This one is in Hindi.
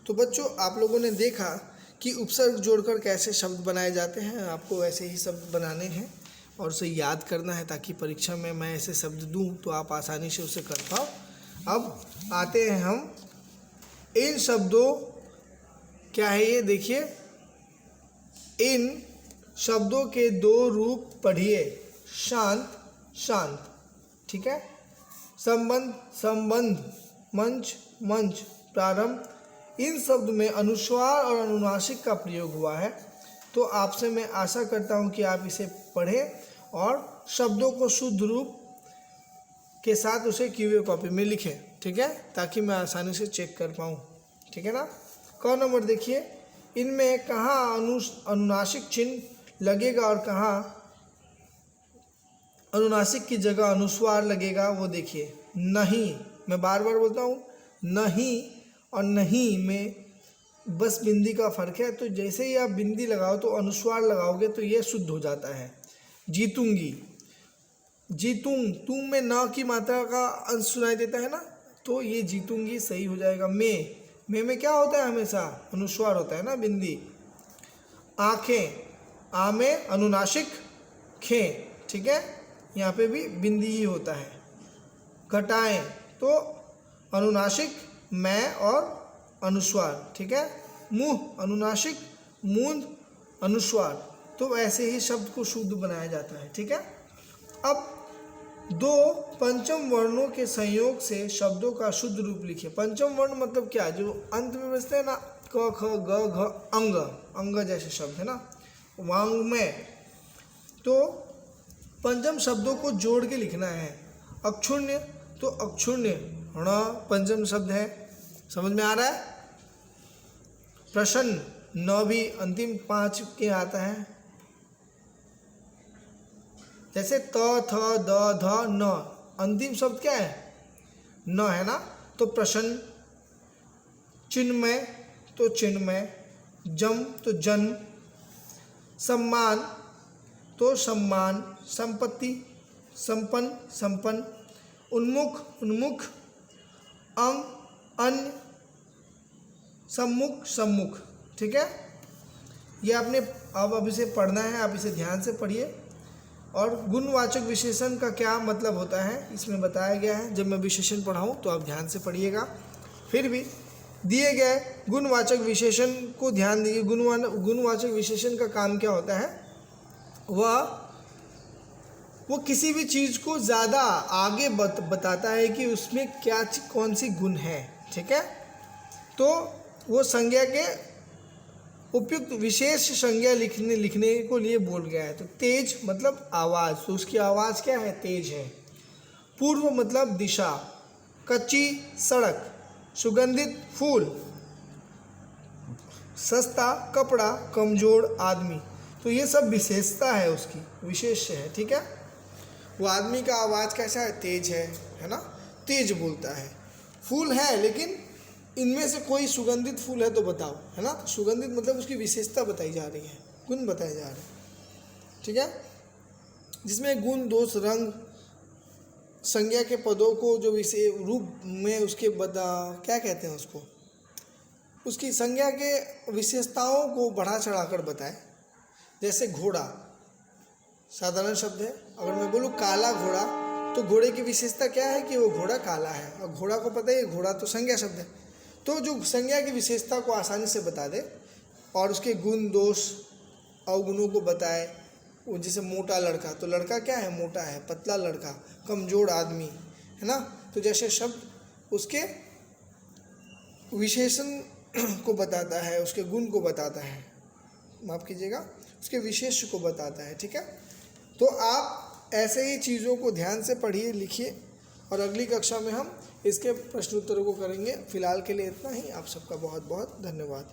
तो बच्चों आप लोगों ने देखा कि उपसर्ग जोड़कर कैसे शब्द बनाए जाते हैं। आपको वैसे ही शब्द बनाने हैं और उसे याद करना है ताकि परीक्षा में मैं ऐसे शब्द दूं तो आप आसानी से उसे कर पाओ। अब आते हैं हम इन शब्दों, क्या है ये देखिए, इन शब्दों के दो रूप पढ़िए। शांत शांत, ठीक है। संबंध संबंध, मंच मंच, प्रारंभ। इन शब्द में अनुस्वार और अनुनासिक का प्रयोग हुआ है। तो आपसे मैं आशा करता हूं कि आप इसे पढ़ें और शब्दों को शुद्ध रूप के साथ उसे क्यूए कॉपी में लिखें, ठीक है, ताकि मैं आसानी से चेक कर पाऊँ, ठीक है ना। क नंबर देखिए, इनमें कहाँ अनुनासिक चिन्ह लगेगा और कहाँ अनुनासिक की जगह अनुस्वार लगेगा वो देखिए। नहीं, मैं बार बार बोलता हूँ, नहीं और नहीं में बस बिंदी का फर्क है। तो जैसे ही आप बिंदी लगाओ तो अनुस्वार लगाओगे तो ये शुद्ध हो जाता है। जीतूंगी, जीतूंग, तुम में न की मात्रा का अंश सुनाई देता है ना, तो ये जीतूंगी सही हो जाएगा। में क्या होता है, हमेशा अनुस्वार होता है ना, बिंदी। आँखें, आ में अनुनासिक, खें, ठीक है, यहाँ पे भी बिंदी ही होता है। घटाएं, तो अनुनासिक मैं और अनुस्वार, ठीक है। मुंह अनुनासिक, मूंद अनुस्वार। तो ऐसे ही शब्द को शुद्ध बनाया जाता है, ठीक है। अब दो पंचम वर्णों के संयोग से शब्दों का शुद्ध रूप लिखिए। पंचम वर्ण मतलब क्या, जो अंत में बसते हैं ना, क ख ग घ, अंग, अंग जैसे शब्द है ना, वांग में। तो पंचम शब्दों को जोड़ के लिखना है। अक्षुण्य, तो अक्षुण्य ण पंचम शब्द है, समझ में आ रहा है। प्रसन्न, न भी अंतिम 5 के आता है। जैसे त थ द ध न, अंतिम शब्द क्या है, न है ना, तो प्रसन्न। चिन्मय, तो चिन्मय। जम, तो जन्म। सम्मान, तो सम्मान। संपत्ति, संपन्न, संपन्न। उन्मुख, उन्मुख। अंग, अन्य। सम्मुख, सम्मुख, ठीक है। ये आपने अब इसे पढ़ना है, आप इसे ध्यान से पढ़िए। और गुणवाचक विशेषण का क्या मतलब होता है इसमें बताया गया है। जब मैं विशेषण पढ़ाऊँ तो आप ध्यान से पढ़िएगा। फिर भी दिए गए गुणवाचक विशेषण को ध्यान दीजिए। गुणवाचक विशेषण का काम क्या होता है, वो किसी भी चीज़ को ज़्यादा आगे बताता है कि उसमें क्या कौन सी गुण है, ठीक है। तो वो संज्ञा के उपयुक्त विशेष संज्ञा लिखने को लिए बोल गया है। तो तेज मतलब आवाज़, तो उसकी आवाज़ क्या है, तेज है। पूर्व मतलब दिशा। कच्ची सड़क, सुगंधित फूल। सस्ता कपड़ा, कमजोर आदमी। तो ये सब विशेषता है, उसकी विशेष है, ठीक है। वो आदमी का आवाज़ कैसा है, तेज है ना, तेज बोलता है। फूल है, लेकिन इनमें से कोई सुगंधित फूल है तो बताओ, है ना। तो सुगंधित मतलब उसकी विशेषता बताई जा रही है, गुण बताए जा रहे हैं, ठीक है। जिसमें गुण, दोष, रंग, संज्ञा के पदों को जो विशेष रूप में उसके क्या कहते हैं उसको, उसकी संज्ञा के विशेषताओं को बढ़ा चढ़ाकर बताए। जैसे घोड़ा साधारण शब्द है। अगर मैं बोलूँ काला घोड़ा, तो घोड़े की विशेषता क्या है कि वो घोड़ा काला है, और घोड़ा को पता है घोड़ा तो संज्ञा शब्द है। तो जो संज्ञा की विशेषता को आसानी से बता दे और उसके गुण, दोष, अवगुणों को बताए। वो जैसे मोटा लड़का, तो लड़का क्या है, मोटा है। पतला लड़का, कमजोर आदमी, है ना। तो जैसे शब्द उसके विशेषण को बताता है, उसके गुण को बताता है, माफ़ कीजिएगा, उसके विशेष को बताता है, ठीक है। तो आप ऐसे ही चीज़ों को ध्यान से पढ़िए, लिखिए, और अगली कक्षा में हम इसके प्रश्नोत्तरों को करेंगे। फिलहाल के लिए इतना ही। आप सबका बहुत बहुत धन्यवाद।